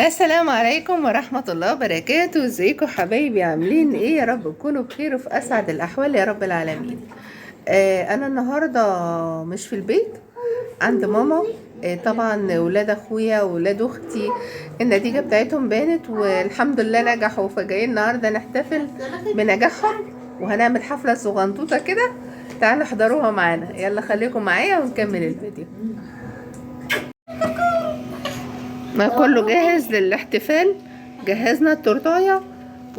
السلام عليكم ورحمة الله وبركاته. ازيكم حبايبي؟ عاملين ايه؟ يا رب تكونوا بخير وفي اسعد الاحوال يا رب العالمين. انا النهاردة مش في البيت، عند ماما. طبعا ولاد اخويا وولاد اختي النتيجة بتاعتهم بانت والحمد لله نجحوا، فجايين النهاردة نحتفل بنجاحهم وهنعمل حفلة صغنطوطة كده. تعالوا احضروها معانا، يلا خليكم معايا ونكمل الفيديو. ما كله جاهز للاحتفال، جهزنا التورتايه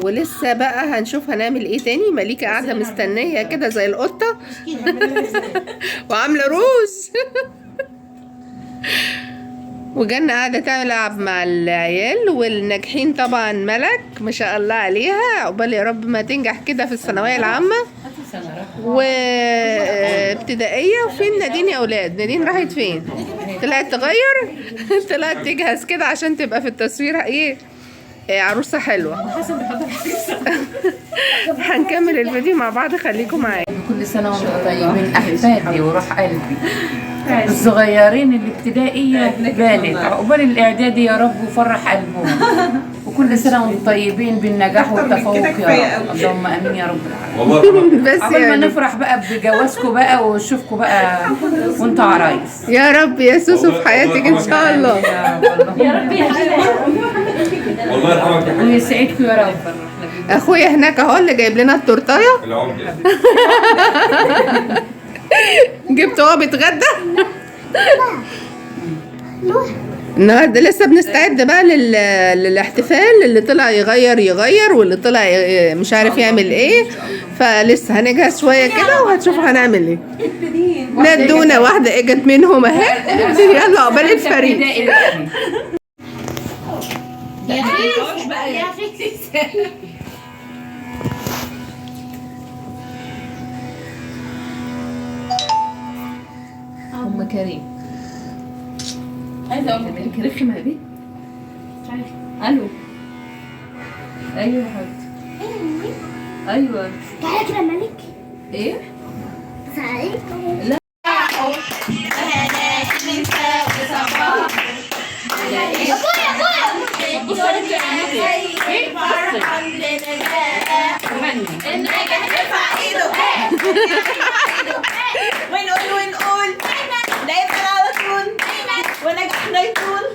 ولسه بقى هنشوف هنعمل ايه تاني. مليكة قاعدة مستنية كده زي القطة وعاملة روز وجنة قاعدة تلعب مع العيال والناجحين. طبعا ملك ما شاء الله عليها، عقبال يا رب ما تنجح كده في الثانوية العامة وابتدائية. وفين نادين يا اولاد؟ نادين راحت فين؟ طلعت تغير طلعت تجهز كده عشان تبقى في التصوير ايه، عروسة حلوة. هنكمل الفيديو مع بعض، خليكم معايا. كل سنة وانتم طيبين أحفادي وروح قلبي الصغيرين. الابتدائية بانت، عقبال الإعدادي يا رب وفرح قلبهم. وكل سنة وانتم طيبين بالنجاح والتفوق يا رب، اللهم آمين يا رب العالمين. بس عقبال ما يعني نفرح بقى بجوازكم بقى ونشوفكم بقى وانتوا عرايس يا رب يا سوسو في حياتك ان شاء الله. يا رب والله يرحمك يا حاج. ويسعدكم يا رب. اخويا هناك اهو اللي جايب لنا التورتايه، العمدة جبته هو بيتغدى. النهارده لسه بنستعد بقى للاحتفال. اللي طلع يغير واللي طلع مش عارف يعمل ايه، فلسه هنجهز شويه كده وهتشوفوا هنعمل ايه. ندونا واحده اجت منهم اهي. يلا عقبال الفريق. يا اخي أم كريم عايزة أقول لك رخي مع بيه. ألو أيوة يا حبيبتي. أيوة تعالى كده ملك. إيه؟ تعالى. لا. ونقول دايما على طول ونجحنا يطول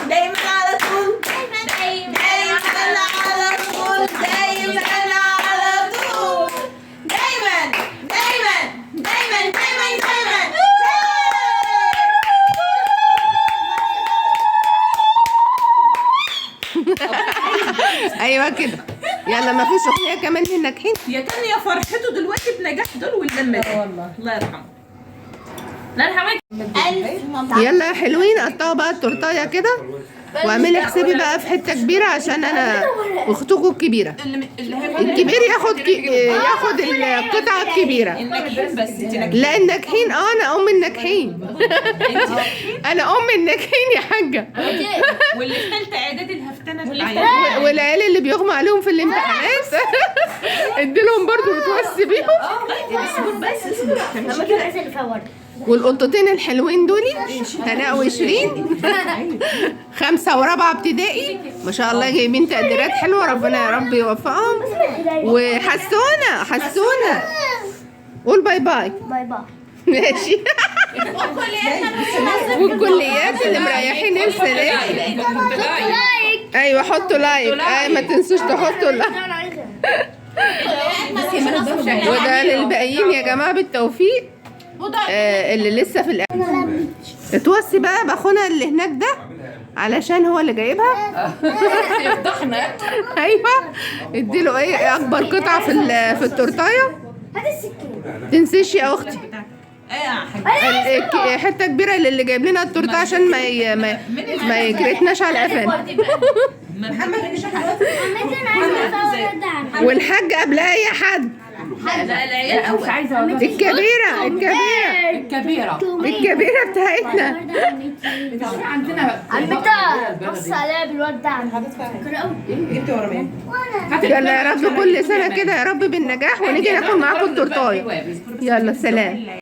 دايما على طول دايما على طول دايما على طول دايما دايما دايما دايما دايما. ايوه كده. يلا ما فيش اغنيه كمان للناجحين؟ يا كان يا فرحته دلوقتي بنجاح دول واللمه دي. والله الله يرحمه. الله يرحمه. يلا يا حلوين، قطعوا بقى التورتايه كده واعملي حسابي بقى في حته كبيره عشان انا واختكم الكبيره. الكبير ياخد القطعه الكبيره. الناجحين بس انت ناجحين. لا الناجحين، انا ام الناجحين. انا ام الناجحين يا حاجه. واللي في ثالثه اعدادي الهفتانه والعيال اللي بيغمى عليهم في الامتحانات اديلهم برضو بتوصي بيهم. والقطتين الحلوين دولي هناء وشيرين 5 ورابعة ابتدائي ما شاء الله، جايبين تقديرات حلوة، ربنا يا رب يوفقهم. وحسونة قول باي باي. باي باي. ماشي. والكليات اللي مريحين السنة. ايوه حطوا لايك، ما تنسوش تحطوا لايك. وده للباقيين يا جماعة بالتوفيق. اللي لسه في اتوصي بقى باخونا اللي هناك ده علشان هو اللي جايبها. يفضحنا. ايوه اديله ايه اكبر قطعه في التورتايه. هات السكين. تنسيش يا اختي حته كبيره للي جايب لنا التورته عشان ما يجرتناش على قفانا. محمد مش عامة عايزة اصور ده. والحاج قبلها اي حد. لا العيال مش عايزة أقول لك الكبيره الكبيرة بتاعتنا. عندنا عمتها بص عليها بالواد ده. جبت ورا مين؟ يلا يا رب كل سنه كده يا رب بالنجاح ونيجي ناكل معاكم التورتايه. يلا سلام.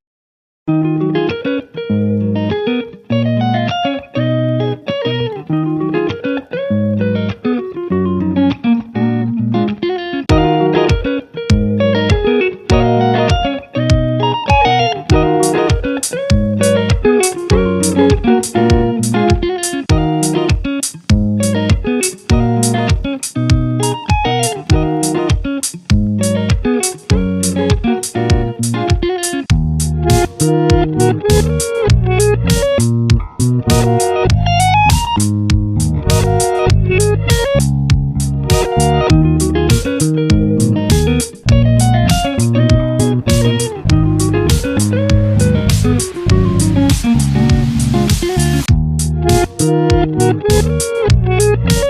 باي.